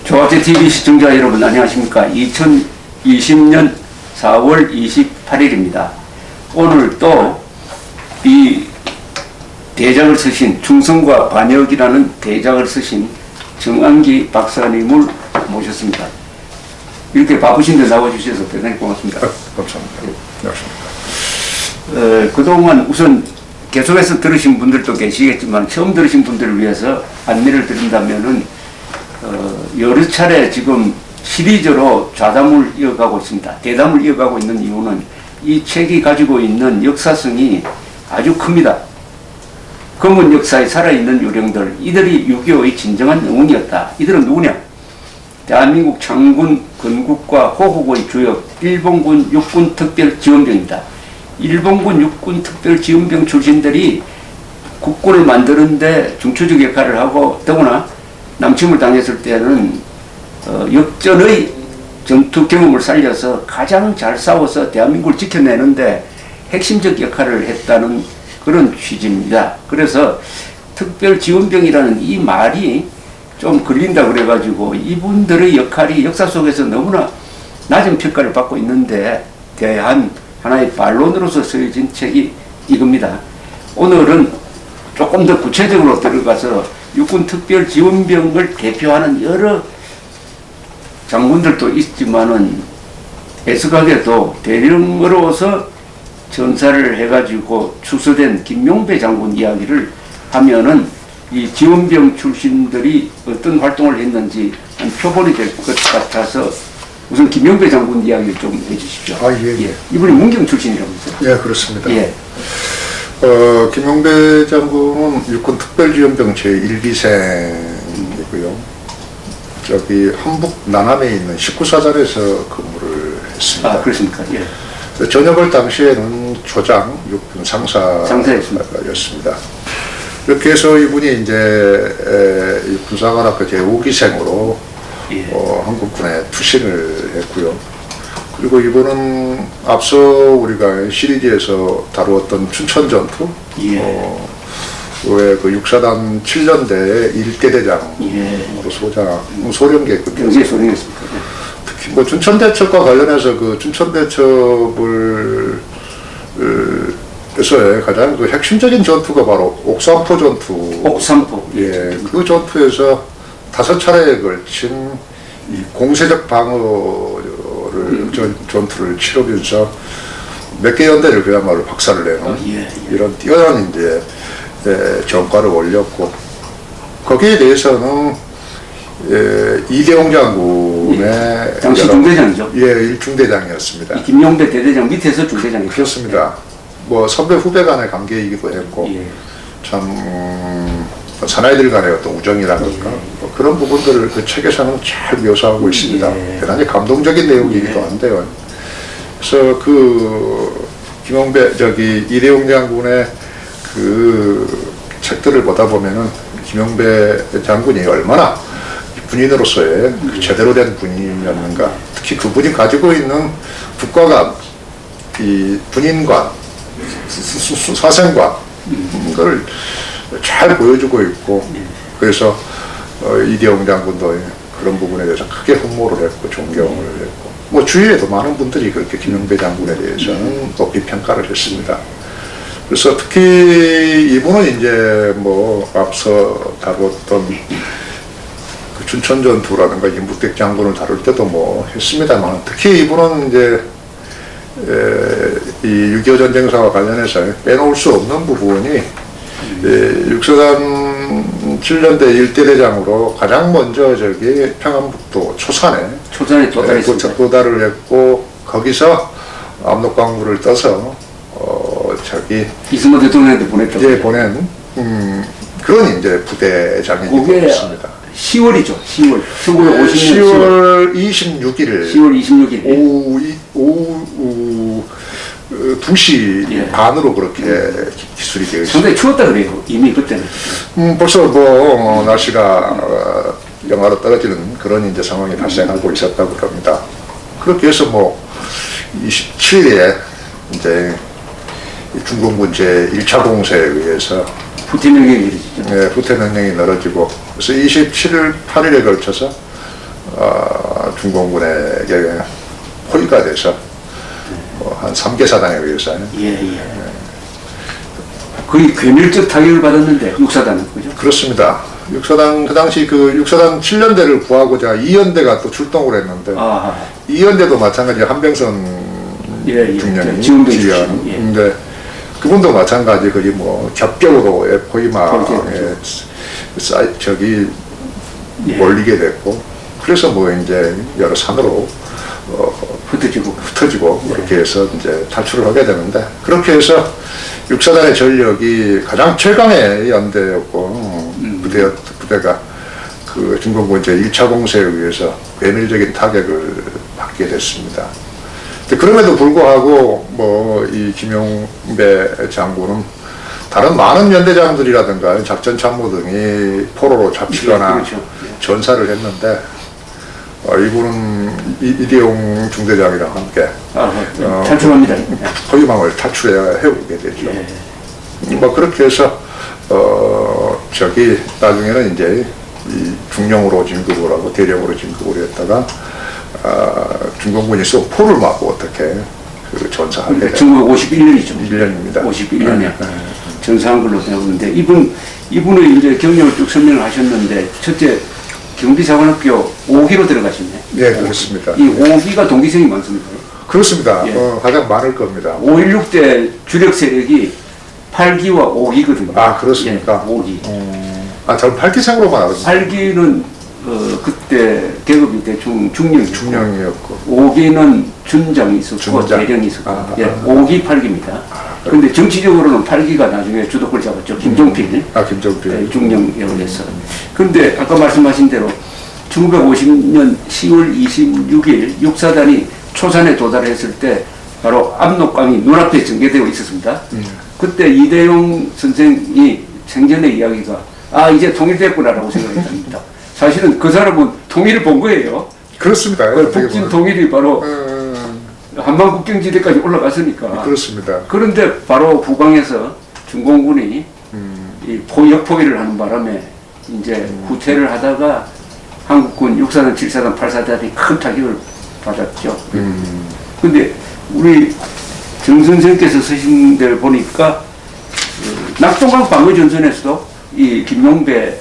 조합제TV 시청자 여러분 안녕하십니까. 2020년 4월 28일입니다. 오늘 또 이 대작을 쓰신 충성과 반역이라는 대작을 쓰신 정한기 박사님을 모셨습니다. 이렇게 바쁘신데 나와주셔서 대단히 고맙습니다. 감사합니다. 안녕하십니까. 그동안 우선 계속해서 들으신 분들도 계시겠지만 처음 들으신 분들을 위해서 안내를 드린다면은 여러 차례 지금 시리즈로 좌담을 이어가고 있습니다. 대담을 이어가고 있는 이유는 이 책이 가지고 있는 역사성이 아주 큽니다. 검은 역사에 살아있는 요령들, 이들이 6.25의 진정한 영웅이었다. 이들은 누구냐? 대한민국 창군, 건국과 호국의 주역 일본군 육군 특별지원병입니다. 일본군 육군 특별지원병 출신들이 국군을 만드는데 중추적 역할을 하고, 더구나 남침을 당했을 때는 역전의 전투 경험을 살려서 가장 잘 싸워서 대한민국을 지켜내는데 핵심적 역할을 했다는 그런 취지입니다. 그래서 특별지원병이라는 이 말이 좀 걸린다 그래가지고 이분들의 역할이 역사 속에서 너무나 낮은 평가를 받고 있는데 대한 하나의 반론으로서 쓰여진 책이 이겁니다. 오늘은 조금 더 구체적으로 들어가서 육군 특별지원병을 대표하는 여러 장군들도 있지만은 애석하게도 대령으로서 전사를 해가지고 추서된 김용배 장군 이야기를 하면은 이 지원병 출신들이 어떤 활동을 했는지 한 표본이 될 것 같아서 우선 김용배 장군 이야기를 좀 해주십시오. 예. 이분이 문경 출신이라면서요? 예, 그렇습니다. 예. 김용배 장군은 육군 특별지원병 제1기생이고요. 저기 한북 남함에 있는 19사단에서 근무를 했습니다. 아, 그렇습니까? 예. 전역을 당시에는 조장, 육군 상사였습니다. 이렇게 해서 이분이 이제 군사관학교 제5기생으로 예. 한국군에 투신을 했고요. 그리고 이분은 앞서 우리가 시리즈에서 다루었던 춘천전투, 예. 왜 그 육사단 7년대 1대대장으로 예. 소령계급. 굉장히 소령이었습니다. 특히 뭐 춘천대첩과 관련해서 그 춘천대첩을 에서의 가장 그 핵심적인 전투가 바로 옥산포 전투. 옥산포. 예, 그 전투에서 5차례에 걸친 이 공세적 방어를 전투를 치르면서 몇 개 연대를 그야말로 박살을 내는 이런 뛰어난 이제 전과를 올렸고, 거기에 대해서는 이대용 장군의 당시 중대장이죠. 예, 1중대장이었습니다. 김용배 대대장 밑에서 중대장이죠. 그렇습니다. 뭐 선배 후배 간의 관계이기도 했고, 예. 참 사나이들 간의 어떤 우정이라든가 뭐 그런 부분들을 그 책에서는 잘 묘사하고 있습니다. 대단히 감동적인 내용이기도 한데요. 그래서 그 김용배 이대용 장군의 그 책들을 보다 보면은 김용배 장군이 얼마나 군인으로서의 제대로 된 군인이었는가, 특히 그분이 가지고 있는 국가관, 이 군인관, 사생관, 이걸 잘 보여주고 있고, 그래서 이대용 장군도 그런 부분에 대해서 크게 흠모를 했고 존경을 했고, 뭐 주위에도 많은 분들이 그렇게 김용배 장군에 대해서는 높이 평가를 했습니다. 그래서 특히 이분은 이제 뭐 앞서 다뤘던 그 춘천전투라든가 임북택 장군을 다룰 때도 뭐 했습니다만, 특히 이분은 이제 이 6.25 전쟁사와 관련해서 빼놓을 수 없는 부분이 육사단 7년대 1대대장으로 가장 먼저 평안북도 초산에 도달을 했고, 거기서 압록강물을 떠서 이승만 대통령한테 보냈죠. 예, 보낸 그런 이제 부대장이기도 했습니다. 10월이죠. 10월. 1950년 10월 26일. 10월 26일. 오후 2시 반으로 그렇게 기술이 되어 있습니다. 상당히 추웠다 그래요. 이미 그때는. 벌써 뭐 날씨가 영하로 떨어지는 그런 이제 상황이 발생하고 있었다고 합니다. 그렇게 해서 뭐 27일에 이제 중공군 제1차 공세에 의해서 후퇴명령이 내려지죠. 후퇴명령이 내려지고, 그래서 27일, 8일에 걸쳐서 중공군에게 포위가 돼서 한 3개 사단에 의해서 예. 거의 괴멸적 타격을 받았는데 육사단은 그죠? 그렇습니다. 육사단 그 당시 그 육사단 7연대를 구하고자 2연대가 또 출동을 했는데 아하. 2연대도 마찬가지 한병선 중령이 지원대 지휘하는. 출신. 예. 근데 그분도 마찬가지 거의 뭐 겹격으로 포위망에 저기 예. 몰리게 됐고 그래서 뭐 이제 여러 산으로 흩어지고 그렇게 해서 이제 탈출을 하게 되는데 그렇게 해서 육사단의 전력이 가장 최강의 연대였고 부대가 그 중공군 제1차 공세에 의해서 괴멸적인 타격을 받게 됐습니다. 그럼에도 불구하고 뭐 이 김용배 장군은 다른 많은 연대장들이라든가 작전 참모 등이 포로로 잡히거나 그렇죠. 전사를 했는데 이분은 이대용 중대장이랑 함께 탈출합니다. 포위망을 탈출해야 해오게 되죠. 예. 뭐 그렇게 해서 저기 나중에는 이제 이 중령으로 진급을 하고 대령으로 진급을 했다가 중공군이 또 포를 맞고 어떻게 그 전사하게 된 1951년이죠. 1년입니다. 51년에 전사한 걸로 되었는데 이분의 이제 경력을 쭉 설명을 하셨는데 첫째 경비사관학교 5기로 들어가셨네. 네, 그렇습니다. 이 5기가 동기생이 많습니다. 그렇습니다. 예. 가장 많을 겁니다. 5.16 때 주력 세력이 8기와 5기거든요. 아, 그렇습니까? 예, 5기. 저는 8기생으로만 알았습니다. 8기는 그때 계급이 대충 중령이었고 중령이었고 5기는 준장이 있었고 준장. 대령이 있었고 아, 예, 5기 8기입니다. 근데 정치적으로는 8기가 나중에 주도권을 잡았죠. 김종필 김종필 중령역을 해서. 근데 아까 말씀하신 대로 1950년 10월 26일 육사단이 초산에 도달했을 때 바로 압록강이 눈앞에 전개되어 있었습니다. 그때 이대용 선생이 생전의 이야기가 이제 통일됐구나라고 생각했답니다. 사실은 그 사람은 통일을 본 거예요. 그렇습니다. 북진 통일이 바로 한반 국경지대까지 올라갔으니까. 그렇습니다. 그런데 바로 후방에서 중공군이 이 역포위를 하는 바람에 이제 후퇴를 하다가 한국군 6사단, 7사단, 8사단이 큰 타격을 받았죠. 근데 우리 정 선생께서 쓰신 데를 보니까 낙동강 방어전선에서도 이 김용배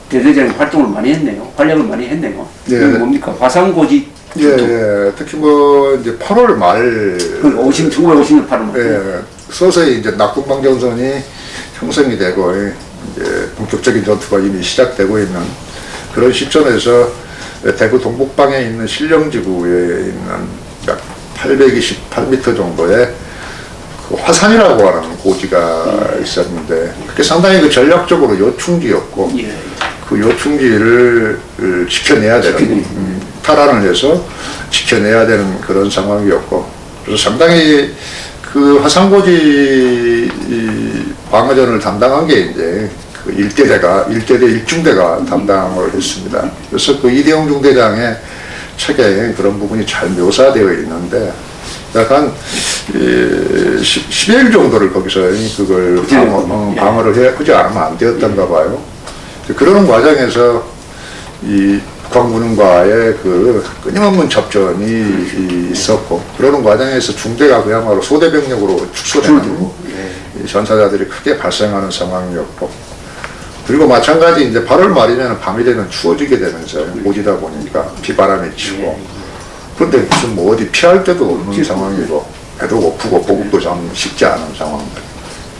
대대장이 활동을 많이 했네요. 활약을 많이 했네요. 예. 그게 뭡니까? 화상고지. 예. 특히 뭐 이제 8월 말 1950년 8월 말. 예, 서서히 이제 낙동방전선이 형성이 되고 이제 본격적인 전투가 이미 시작되고 있는 그런 시점에서 대구 동북방에 있는 신령지구에 있는 약 828m 정도의 그 화산이라고 하는 고지가 있었는데 그게 상당히 그 전략적으로 요충지였고 예. 그 요충지를 지켜내야 되는 탈환을 해서 지켜내야 되는 그런 상황이었고 그래서 상당히 그 화산고지 방어전을 담당한 게 이제 그 일대대 일중대가 담당을 했습니다. 그래서 그 이대용 중대장의 책에 그런 부분이 잘 묘사되어 있는데 약간 10일 정도를 거기서 그걸 방어를 하지 않으면 안 되었던가 봐요. 그런 과정에서 이 북한군과의 그 끊임없는 접전이 있었고 그러는 과정에서 중대가 그야말로 소대병력으로 축소되고 전사자들이 크게 발생하는 상황이었고 그리고 마찬가지 이제 8월 말이면 밤이 되면 추워지게 되면서 오지다 보니까 비바람이 치고 그런데 무슨 뭐 어디 피할 데도 없는 상황이고 배도 고프고 보급도 참 쉽지 않은 상황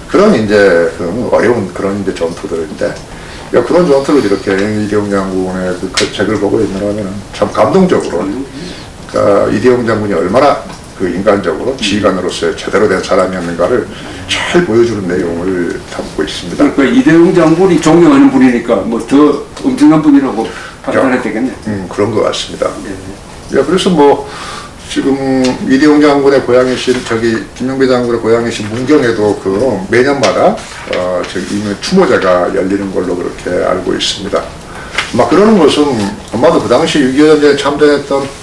그런 이제 그 어려운 그런 이제 전투들인데 그런 전투를 이렇게 이대용 장군의 그 책을 보고 있느라면 참 감동적으로 그러니까 이대용 장군이 얼마나 그 인간적으로 지휘관으로서의 제대로 된 사람이었는가를 잘 보여주는 내용을 담고 있습니다. 그러니까 이대용 장군이 존경하는 분이니까 뭐 더 엄청난 분이라고 판단해야 되겠네. 그런 것 같습니다. 그래서 뭐 지금 이대용 장군의 고향이신 김용배 장군의 고향이신 문경에도 그 매년마다 저기 추모제가 열리는 걸로 그렇게 알고 있습니다. 막 그러는 것은 아마도 그 당시 6.25 전쟁에 참전했던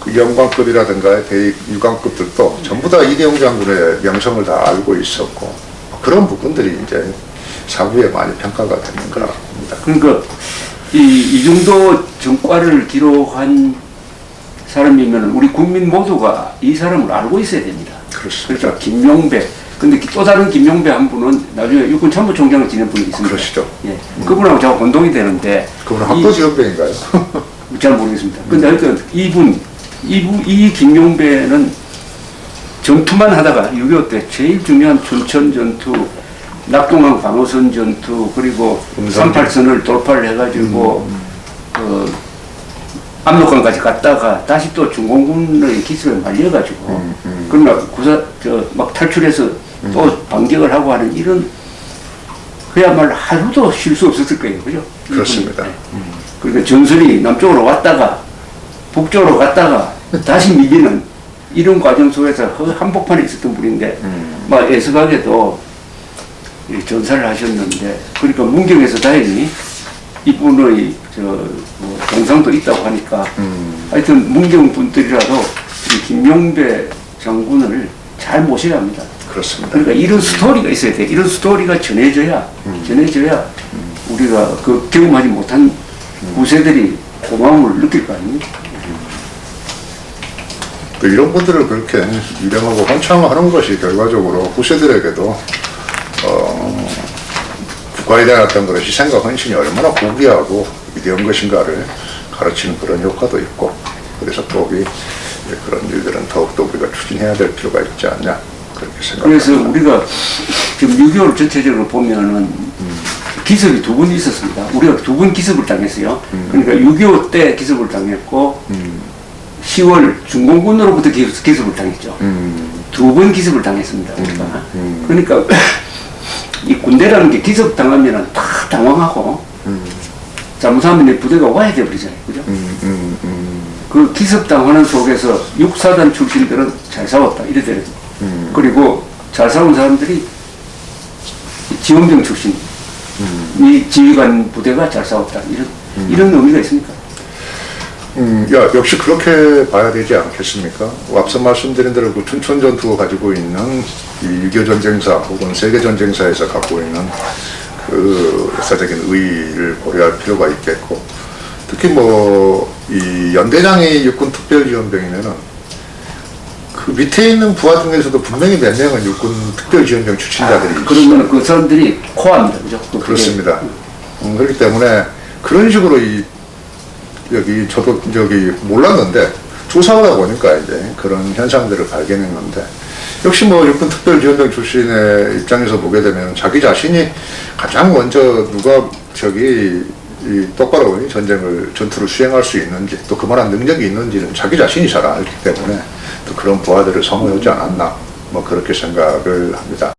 그 영광급이라든가 대유관급들도 전부 다 이대용 장군의 명성을 다 알고 있었고 그런 부분들이 이제 사후에 많이 평가가 되는 것 같습니다. 그러니까 이 정도 전과를 기록한 사람이면 우리 국민 모두가 이 사람을 알고 있어야 됩니다. 그렇습니다. 그렇죠. 김용배. 근데 또 다른 김용배 한 분은 나중에 육군 참모총장을 지낸 분이 있습니다. 그러시죠. 예. 그분하고 저하고 혼동이 되는데. 그분은 학도지원병인가요? 잘 모르겠습니다. 근데 하여튼 이 김용배는 전투만 하다가 6.25 때 제일 중요한 춘천 전투, 낙동강 방어선 전투, 그리고 38선을 돌파를 해가지고 압록강까지 갔다가 다시 또 중공군의 기습에 말려가지고 그러나 막 탈출해서 또 반격을 하고 하는 이런 그야말로 하루도 쉴 수 없었을 거예요, 그죠? 그렇습니다. 네. 그러니까 전선이 남쪽으로 왔다가 북쪽으로 갔다가 다시 밀리는 이런 과정 속에서 한복판에 있었던 분인데 막 애석하게도 이 전사를 하셨는데 그러니까 문경에서 다행히 이분의 뭐 동상도 있다고 하니까 하여튼 문경 분들이라도 이 김용배 장군을 잘 모셔야 합니다. 그렇습니다. 그러니까 이런 스토리가 있어야 돼. 이런 스토리가 전해져야 우리가 그 경험하지 못한 후세들이 고마움을 느낄 거 아닙니까? 또 이런 분들을 그렇게 유명하고 헌창하는 것이 결과적으로 후세들에게도 국가에 대한 어떤 그런 희생과 헌신이 얼마나 고귀하고 위대한 것인가를 가르치는 그런 효과도 있고, 그래서 또 그런 일들은 더욱더 우리가 추진해야 될 필요가 있지 않냐 그렇게 생각합니다. 그래서 우리가 지금 6.25를 전체적으로 보면은 기습이 두 번 있었습니다. 우리가 두 번 기습을 당했어요. 그러니까 6.25 때 기습을 당했고 10월 중공군으로부터 기습을 당했죠. 두 번 기습을 당했습니다. 우리가. 그러니까 이 군대라는 게 기습 당하면은 다 당황하고 잘못하면 내 부대가 와야 돼버리잖아요. 그죠? 그 기습 당하는 속에서 육사단 출신들은 잘 싸웠다. 이래더라도. 그리고 잘 싸운 사람들이 지원병 출신. 이 지휘관 부대가 잘 싸웠다. 이런 의미가 있습니까? 역시 그렇게 봐야 되지 않겠습니까? 앞서 말씀드린 대로 그 춘천 전투가 가지고 있는 이 6.25 전쟁사 혹은 세계 전쟁사에서 갖고 있는 그 역사적인 의의를 고려할 필요가 있겠고, 특히 뭐 이 연대장이 육군 특별지원병이면은 그 밑에 있는 부하 중에서도 분명히 몇 명은 육군 특별지원병 출신자들이 있어요. 그러면 그 사람들이 코어입니다. 그죠? 그렇습니다. 그렇기 때문에 그런 식으로 저도 몰랐는데 조사하다 보니까 이제 그런 현상들을 발견했는데, 역시 뭐 육군 특별지원병 출신의 입장에서 보게 되면 자기 자신이 가장 먼저 누가 똑바로 전투를 수행할 수 있는지, 또 그만한 능력이 있는지는 자기 자신이 잘 알기 때문에 또 그런 부하들을 선호하지 않았나, 뭐 그렇게 생각을 합니다.